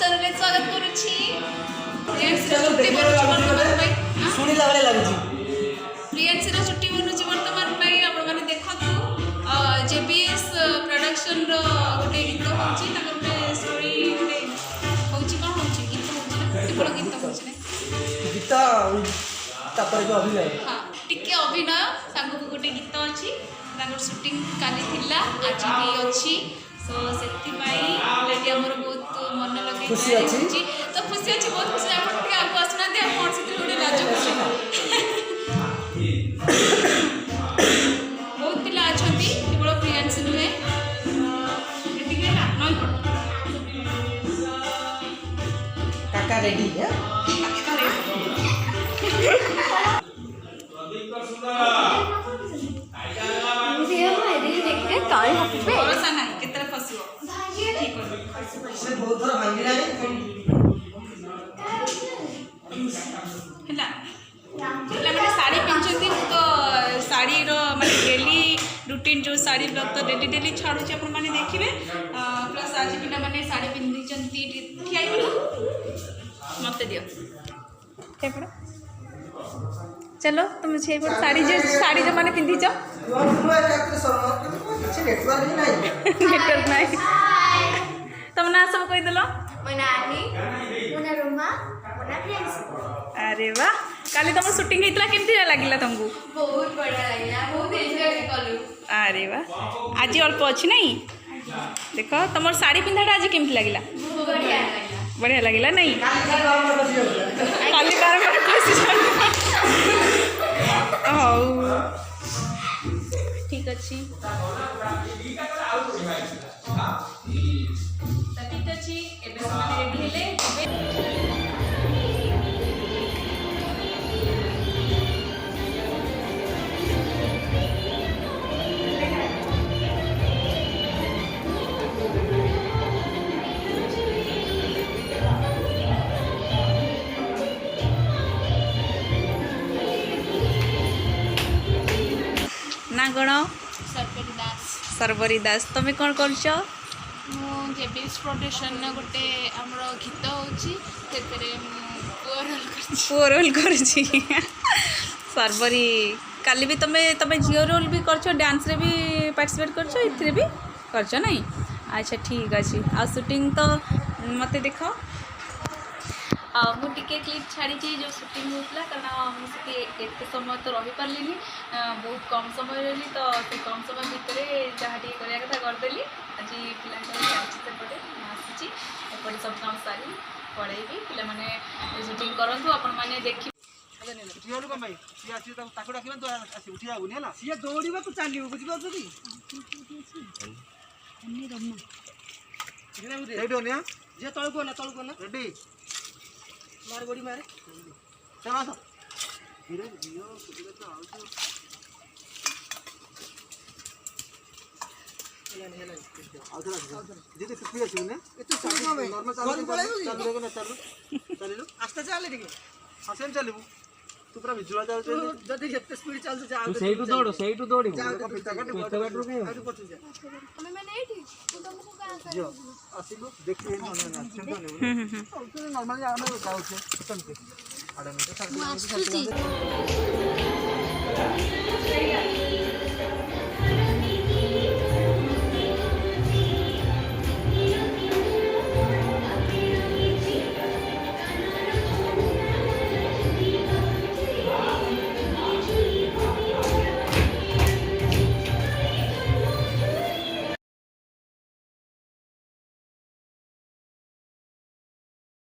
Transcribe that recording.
channel स्वागत करुछि छुट्टी बनुछि वर्तमान पई सुनिला वाले लागुछि प्रियंसी रो छुट्टी बनुछि वर्तमान पई आपण माने देखथु जेबीएस प्रोडक्शन रो गोटे गीत होछि ताकर गोटे स्टोरी गोटे होछि कोन होछि गीत होछि ना केवल गीत होछि ना गीत तापर जो अभिनय हां टिके अभिनय सांगु गोटे गीत अछि ताकर शूटिंग काली थिला आज भी अछि सो सेति पाई लेडी हमर बहुत मन लगे खुशी अछि तो खुशी अछि बहुत खुशी आपण के आगु आसना दे हमर से गोटे लाज खुशी बहुत पिला अछंती केवल प्रियंसी नुहे एतिके ना नय काका रेडी है काका रेडी काई हफ्ते भरोसा नहीं केतरा फसियो ठीक हो से बहुत थोड़ा भांगिला हैला એટલે મને સાડી पिंचती तो साड़ी रो माने डेली रूटीन जो साड़ी ब्लॉग तो डेली डेली छाड़ू छी अपन माने देखिबे प्लस आज पिला माने साड़ी पिंदी चंती ठियाई बोला मते दियो टेपड़ चलो तुम छे पर साड़ी जो माने पिंदी छ नेटवर्क नहीं तुम ना सब कह दिल अरे वाह काली तुम शूटिंग होता केमती लगे तुमको बहुत बढ़िया लगा बहुत एंजॉय कलु अरे वाह आज अल्प अच्छी नहीं देख तुम साड़ी पिंधाटा आज केमती लगे बढ़िया लगे नहीं काली बारंबार हौ ठीक अच्छी ठीक अच्छी एबे माने रेडी हेले ना गण सरपरी दास सरबरी दास तुम्हें कौन कर मु जेबीएस प्रोडक्शन गोटे हमर गीत होची तेरे पुओ रोल कर सरबरी काली भी तुम्हें झील रोल भी कर डांस रे भी पार्टिसिपेट कर भी कर नहीं अच्छा ठीक अच्छे आ शूटिंग तो मत देख मुझे क्लिप छाड़ी जो शूटिंग होता कारण मुझे एत समय तो रही पार्ली बहुत कम समय रही तो से कम समय भितर जहाँ टी करा कथा करदेली आज पिला सेपटे आसी एपटे सब काम सारी पढ़ेबी पे मैंने शूटिंग करूँ आपण मैंने देखी मार गोड़ी मारे चल आसो धीरे जियो सुबह तो आओ दीदी कितनी अच्छी है ये तो नॉर्मल चालू ना चालू आस्ते चले ठीक हां सेम चलबू तू पूरा विजुअल चल जदी जते स्पीड चल जा तू सेइटू दौड़ी पिता काटू के हमें मैं नहीं थी तो तुमको कहां कर जो आसिलु देखिए नॉर्मली आमे जाऊ छे तंते आडे में तो